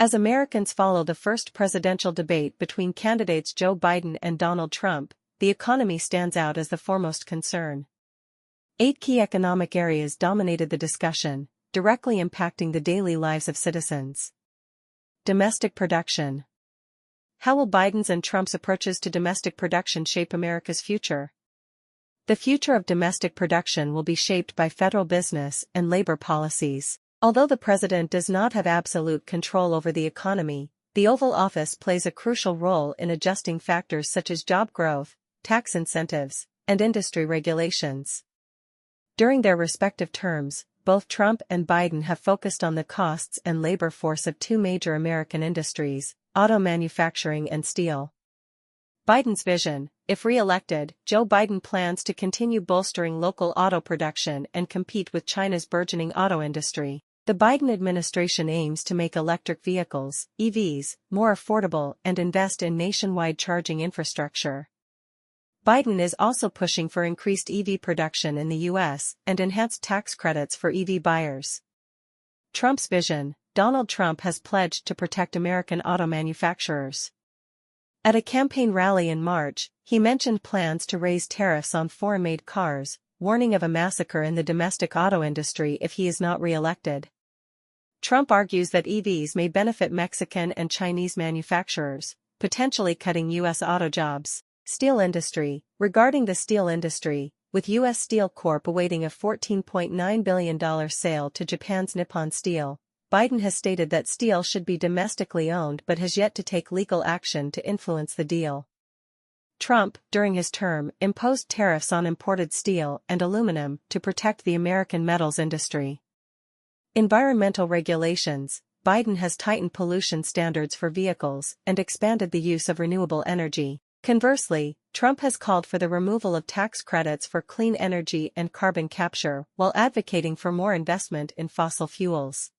As Americans follow the first presidential debate between candidates Joe Biden and Donald Trump, the economy stands out as the foremost concern. 8 key economic areas dominated the discussion, directly impacting the daily lives of citizens. Domestic production. How will Biden's and Trump's approaches to domestic production shape America's future? The future of domestic production will be shaped by federal business and labor policies. Although the president does not have absolute control over the economy, the Oval Office plays a crucial role in adjusting factors such as job growth, tax incentives, and industry regulations. During their respective terms, both Trump and Biden have focused on the costs and labor force of two major American industries, auto manufacturing and steel. Biden's vision: if re-elected, Joe Biden plans to continue bolstering local auto production and compete with China's burgeoning auto industry. The Biden administration aims to make electric vehicles, EVs, more affordable and invest in nationwide charging infrastructure. Biden is also pushing for increased EV production in the U.S. and enhanced tax credits for EV buyers. Trump's vision: Donald Trump has pledged to protect American auto manufacturers. At a campaign rally in March, he mentioned plans to raise tariffs on foreign-made cars, warning of a massacre in the domestic auto industry if he is not re-elected. Trump argues that EVs may benefit Mexican and Chinese manufacturers, potentially cutting U.S. auto jobs. Steel industry. Regarding the steel industry, with U.S. Steel Corp awaiting a $14.9 billion sale to Japan's Nippon Steel, Biden has stated that steel should be domestically owned but has yet to take legal action to influence the deal. Trump, during his term, imposed tariffs on imported steel and aluminum to protect the American metals industry. Environmental regulations. Biden has tightened pollution standards for vehicles and expanded the use of renewable energy. Conversely, Trump has called for the removal of tax credits for clean energy and carbon capture while advocating for more investment in fossil fuels.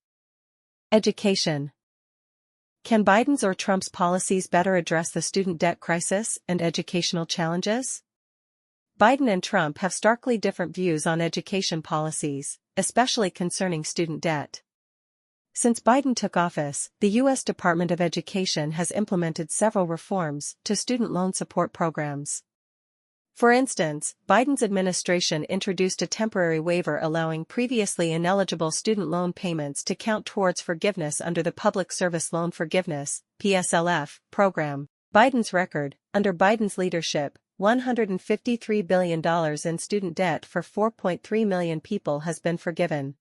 Education. Can Biden's or Trump's policies better address the student debt crisis and educational challenges? Biden and Trump have starkly different views on education policies, especially concerning student debt. Since Biden took office, the U.S. Department of Education has implemented several reforms to student loan support programs. For instance, Biden's administration introduced a temporary waiver allowing previously ineligible student loan payments to count towards forgiveness under the Public Service Loan Forgiveness (PSLF) program. Biden's record: under Biden's leadership, $153 billion in student debt for 4.3 million people has been forgiven.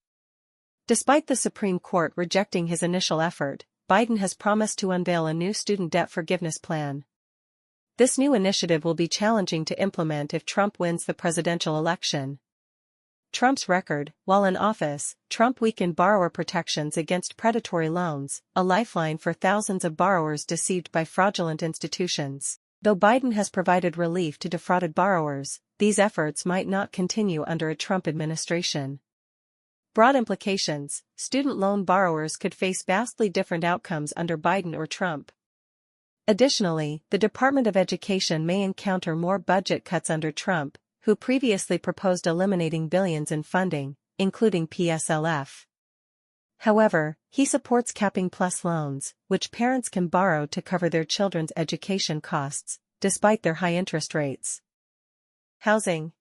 Despite the Supreme Court rejecting his initial effort, Biden has promised to unveil a new student debt forgiveness plan. This new initiative will be challenging to implement if Trump wins the presidential election. Trump's record: while in office, Trump weakened borrower protections against predatory loans, a lifeline for thousands of borrowers deceived by fraudulent institutions. Though Biden has provided relief to defrauded borrowers, these efforts might not continue under a Trump administration. Broad implications: student loan borrowers could face vastly different outcomes under Biden or Trump. Additionally, the Department of Education may encounter more budget cuts under Trump, who previously proposed eliminating billions in funding, including PSLF. However, he supports capping PLUS loans, which parents can borrow to cover their children's education costs, despite their high interest rates. Housing.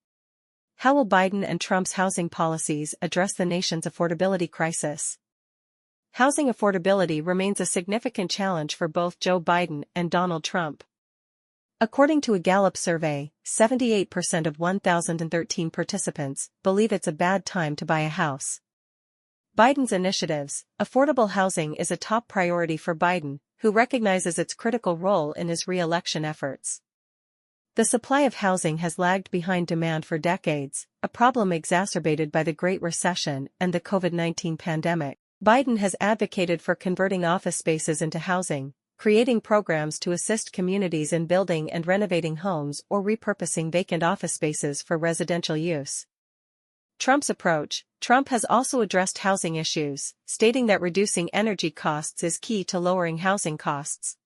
How will Biden and Trump's housing policies address the nation's affordability crisis? Housing affordability remains a significant challenge for both Joe Biden and Donald Trump. According to a Gallup survey, 78% of 1,013 participants believe it's a bad time to buy a house. Biden's initiatives: affordable housing is a top priority for Biden, who recognizes its critical role in his re-election efforts. The supply of housing has lagged behind demand for decades, a problem exacerbated by the Great Recession and the COVID-19 pandemic. Biden has advocated for converting office spaces into housing, creating programs to assist communities in building and renovating homes or repurposing vacant office spaces for residential use. Trump's approach: Trump has also addressed housing issues, stating that reducing energy costs is key to lowering housing costs.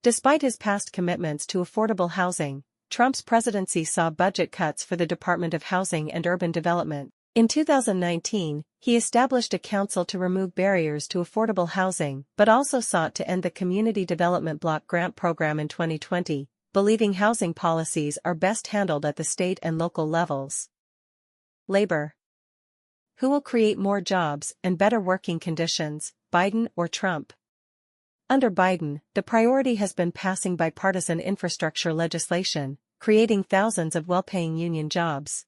Despite his past commitments to affordable housing, Trump's presidency saw budget cuts for the Department of Housing and Urban Development. In 2019, He established a council to remove barriers to affordable housing, but also sought to end the Community Development Block Grant Program in 2020, believing housing policies are best handled at the state and local levels. Labor. Who will create more jobs and better working conditions, Biden or Trump? Under Biden, the priority has been passing bipartisan infrastructure legislation, creating thousands of well-paying union jobs.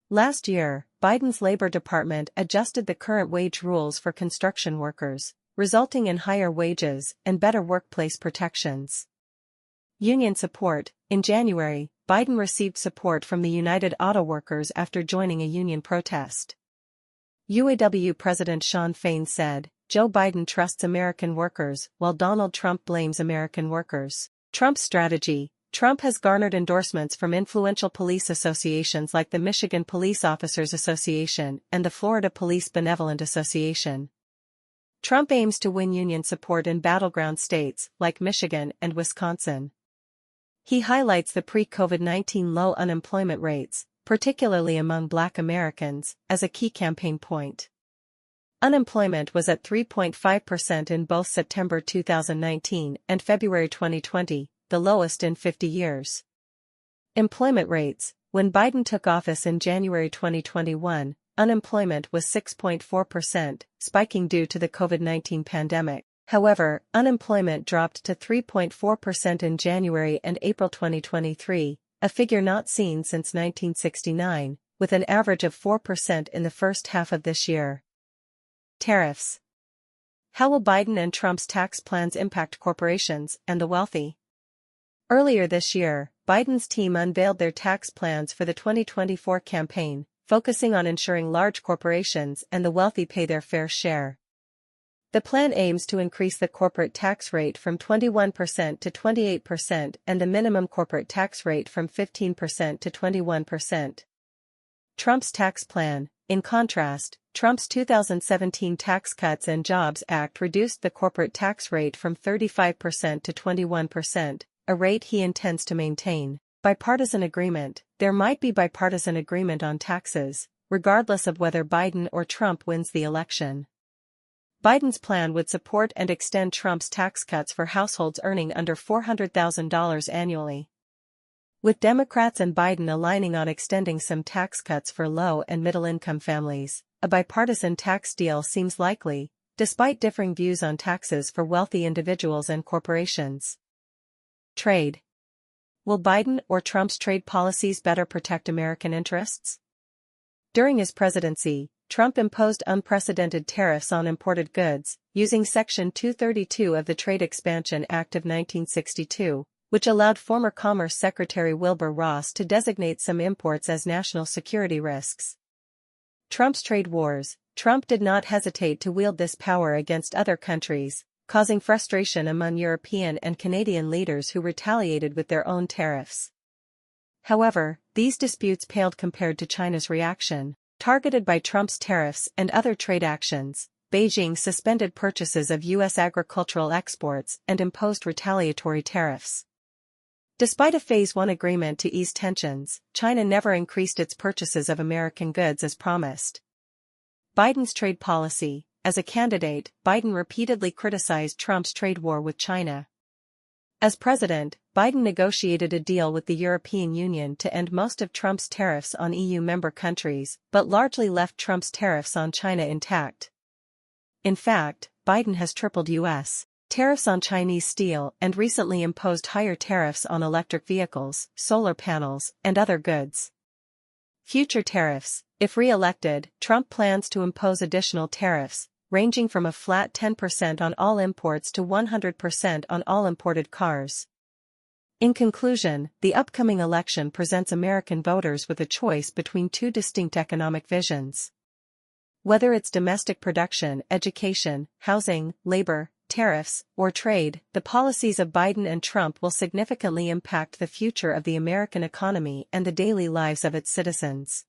Last year, Biden's Labor Department adjusted the current wage rules for construction workers, resulting in higher wages and better workplace protections. Union support. In January, Biden received support from the United Auto Workers after joining a union protest. UAW President Shawn Fain said, "Joe Biden trusts American workers while Donald Trump blames American workers." Trump's strategy. Trump has garnered endorsements from influential police associations like the Michigan Police Officers Association and the Florida Police Benevolent Association. Trump aims to win union support in battleground states like Michigan and Wisconsin. He highlights the pre-COVID-19 low unemployment rates, particularly among Black Americans, as a key campaign point. Unemployment was at 3.5% in both September 2019 and February 2020, the lowest in 50 years. Employment rates. When Biden took office in January 2021, unemployment was 6.4%, spiking due to the COVID-19 pandemic. However, unemployment dropped to 3.4% in January and April 2023, a figure not seen since 1969, with an average of 4% in the first half of this year. Tariffs. How will Biden and Trump's tax plans impact corporations and the wealthy? Earlier this year, Biden's team unveiled their tax plans for the 2024 campaign, focusing on ensuring large corporations and the wealthy pay their fair share. The plan aims to increase the corporate tax rate from 21% to 28% and the minimum corporate tax rate from 15% to 21%. Trump's tax plan. In contrast, Trump's 2017 Tax Cuts and Jobs Act reduced the corporate tax rate from 35% to 21%, a rate he intends to maintain. Bipartisan agreement. There might be bipartisan agreement on taxes, regardless of whether Biden or Trump wins the election. Biden's plan would support and extend Trump's tax cuts for households earning under $400,000 annually. With Democrats and Biden aligning on extending some tax cuts for low- and middle-income families, a bipartisan tax deal seems likely, despite differing views on taxes for wealthy individuals and corporations. Trade. Will Biden or Trump's trade policies better protect American interests? During his presidency, Trump imposed unprecedented tariffs on imported goods, using Section 232 of the Trade Expansion Act of 1962, which allowed former Commerce Secretary Wilbur Ross to designate some imports as national security risks. Trump's trade wars. Trump did not hesitate to wield this power against other countries, causing frustration among European and Canadian leaders who retaliated with their own tariffs. However, these disputes paled compared to China's reaction. Targeted by Trump's tariffs and other trade actions, Beijing suspended purchases of U.S. agricultural exports and imposed retaliatory tariffs. Despite a Phase 1 agreement to ease tensions, China never increased its purchases of American goods as promised. Biden's trade policy. As a candidate, Biden repeatedly criticized Trump's trade war with China. As president, Biden negotiated a deal with the European Union to end most of Trump's tariffs on EU member countries, but largely left Trump's tariffs on China intact. In fact, Biden has tripled U.S. tariffs on Chinese steel and recently imposed higher tariffs on electric vehicles, solar panels, and other goods. Future tariffs. If re-elected, Trump plans to impose additional tariffs, ranging from a flat 10% on all imports to 100% on all imported cars. In conclusion, the upcoming election presents American voters with a choice between two distinct economic visions. Whether it's domestic production, education, housing, labor, tariffs, or trade, the policies of Biden and Trump will significantly impact the future of the American economy and the daily lives of its citizens.